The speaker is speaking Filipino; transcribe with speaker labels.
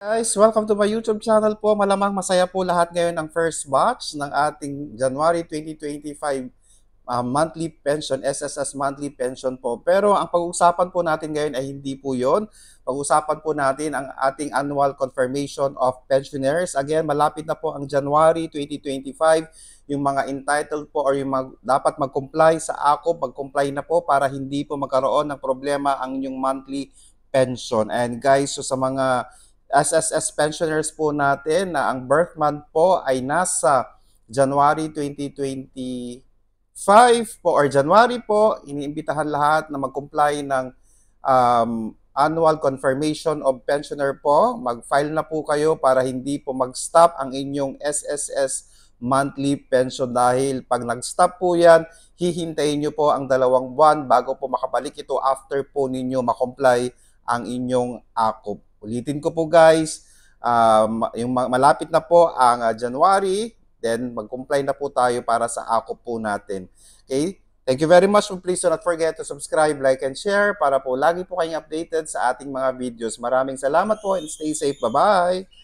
Speaker 1: Guys, welcome to my YouTube channel po. Malamang masaya po lahat ngayon ang first batch ng ating January 2025 monthly pension, SSS monthly pension po. Pero ang pag-uusapan po natin ngayon ay hindi po yon. Pag-uusapan po natin ang ating annual confirmation of pensioners. Again, malapit na po ang January 2025. Yung mga entitled po or yung dapat mag-comply sa AKO, mag-comply na po para hindi po magkaroon ng problema ang inyong monthly pension. And guys, so sa mga SSS pensioners po natin na ang birth month po ay nasa January 2025 po or January po, iniimbitahan lahat na mag-comply ng annual confirmation of pensioner po. Mag-file na po kayo para hindi po mag-stop ang inyong SSS monthly pension dahil pag nag-stop po yan, hihintayin nyo po ang 2 buwan bago po makabalik ito after po ninyo makomply ang inyong AKOP. Ulitin ko po guys, yung malapit na po ang January, then mag-comply na po tayo para sa AKOP po natin. Okay? Thank you very much. Please do not forget to subscribe, like, and share para po lagi po kayong updated sa ating mga videos. Maraming salamat po and stay safe. Bye-bye!